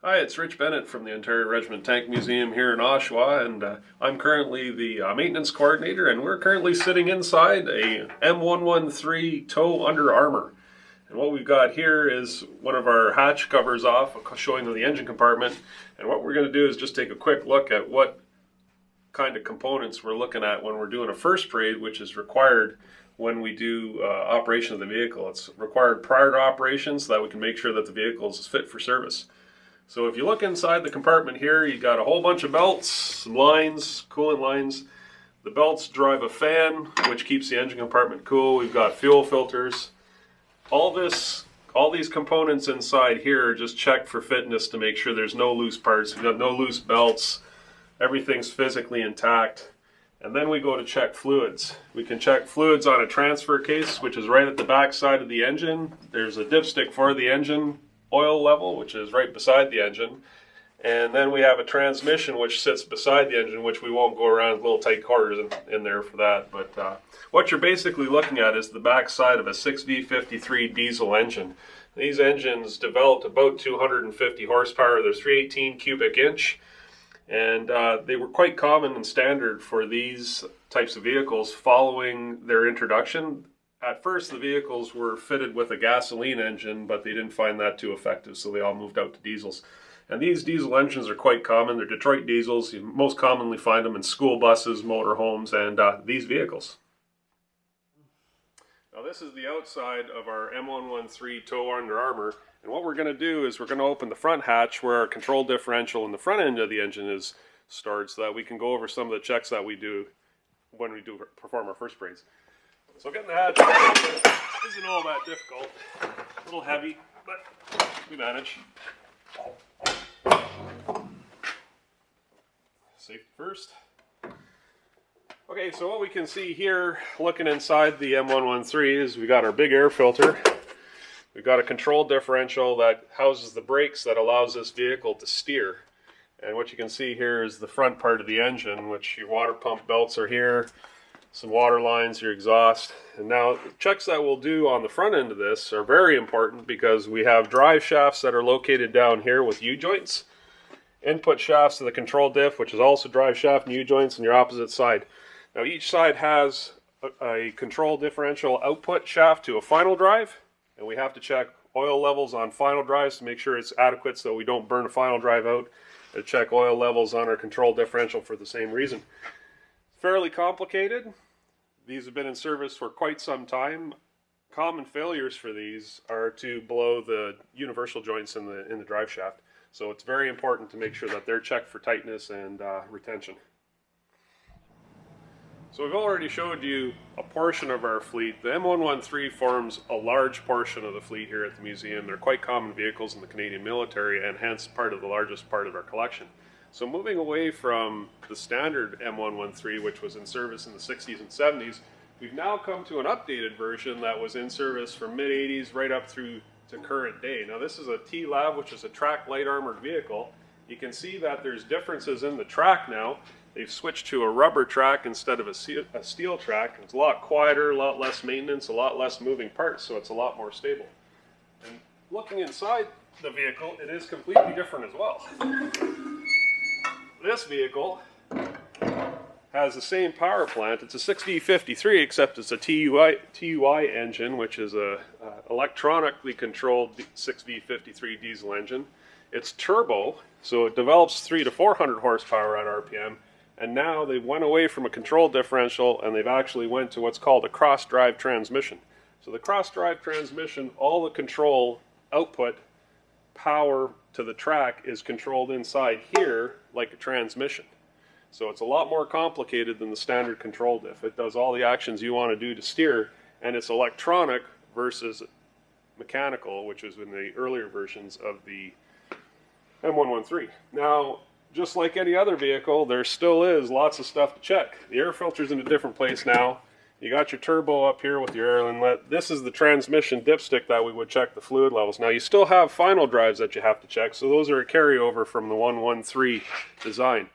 Hi, it's Rich Bennett from the Ontario Regiment Tank Museum here in Oshawa, and I'm currently the maintenance coordinator, and we're currently sitting inside a M113 tow under armor. And what we've got here is one of our hatch covers off, showing the engine compartment, and what we're going to do is just take a quick look at what kind of components we're looking at when we're doing a first parade, which is required when we do operation of the vehicle. It's required prior to operation so that we can make sure that the vehicle is fit for service. So if you look inside the compartment here, you got a whole bunch of belts, some lines, coolant lines. The belts drive a fan, which keeps the engine compartment cool. We've got fuel filters. All these components inside here are just checked for fitness to make sure there's no loose parts. We've got no loose belts. Everything's physically intact. And then we go to check fluids. We can check fluids on a transfer case, which is right at the back side of the engine. There's a dipstick for the engine oil level, which is right beside the engine, and then we have a transmission which sits beside the engine, which we won't go around, little tight quarters in there for that. But what you're basically looking at is the back side of a 6V53 diesel engine. These engines developed about 250 horsepower. They're 318 cubic inch, and they were quite common and standard for these types of vehicles following their introduction. At first, the vehicles were fitted with a gasoline engine, but they didn't find that too effective, so they all moved out to diesels. And these diesel engines are quite common. They're Detroit diesels. You most commonly find them in school buses, motorhomes, and these vehicles. Now, this is the outside of our M113 tow under armor, and what we're going to do is we're going to open the front hatch where our control differential in the front end of the engine is stored, so that we can go over some of the checks that we do when we perform our first parades. So getting the hatch isn't all that difficult. A little heavy, but we manage. Safety first. Okay, so what we can see here, looking inside the M113, is we got our big air filter. We've got a control differential that houses the brakes that allows this vehicle to steer. And what you can see here is the front part of the engine, which your water pump belts are here. Some water lines, your exhaust. And now the checks that we'll do on the front end of this are very important because we have drive shafts that are located down here with U-joints, input shafts to the control diff, which is also drive shaft and U-joints, on your opposite side. Now each side has a control differential output shaft to a final drive, and we have to check oil levels on final drives to make sure it's adequate so we don't burn a final drive out, and check oil levels on our control differential for the same reason. Fairly complicated. These have been in service for quite some time. Common failures for these are to blow the universal joints in the drive shaft. So it's very important to make sure that they're checked for tightness and retention. So we've already showed you a portion of our fleet. The M113 forms a large portion of the fleet here at the museum. They're quite common vehicles in the Canadian military and hence part of the largest part of our collection. So moving away from the standard M113, which was in service in the 60s and 70s, we've now come to an updated version that was in service from mid-80s right up through to current day. Now this is a TLAV, which is a track light armored vehicle. You can see that there's differences in the track now. They've switched to a rubber track instead of a steel track. It's a lot quieter, a lot less maintenance, a lot less moving parts, so it's a lot more stable. And looking inside the vehicle, it is completely different as well. This vehicle has the same power plant. It's a 6V53, except it's a TUI engine, which is a electronically controlled 6V53 diesel engine. It's turbo, so it develops 300 to 400 horsepower at RPM. And now they've went away from a control differential and they've actually went to what's called a cross-drive transmission. So the cross-drive transmission, all the control output power to the track is controlled inside here like a transmission. So it's a lot more complicated than the standard control diff. It does all the actions you want to do to steer, and it's electronic versus mechanical, which is in the earlier versions of the M113. Now, just like any other vehicle, there still is lots of stuff to check. The air filter's in a different place now. You got your turbo up here with your air inlet. This is the transmission dipstick that we would check the fluid levels. Now you still have final drives that you have to check, so those are a carryover from the 113 design.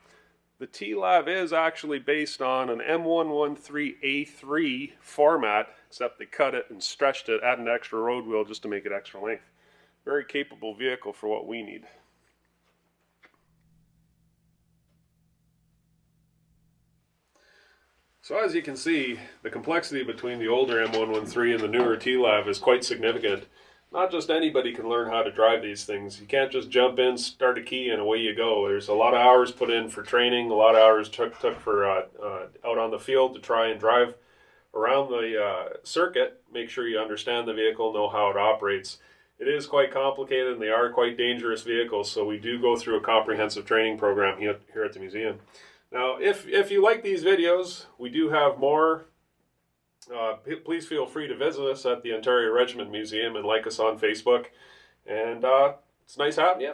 The TLAV is actually based on an M113A3 format, except they cut it and stretched it, added an extra road wheel just to make it extra length. Very capable vehicle for what we need. So as you can see, the complexity between the older M113 and the newer TLAV is quite significant. Not just anybody can learn how to drive these things. You can't just jump in, start a key, and away you go. There's a lot of hours put in for training, a lot of hours took for out on the field to try and drive around the circuit. Make sure you understand the vehicle, know how it operates. It is quite complicated and they are quite dangerous vehicles, so we do go through a comprehensive training program here at the museum. Now, if you like these videos, we do have more. Please feel free to visit us at the Ontario Regiment Museum and like us on Facebook. And it's nice having you.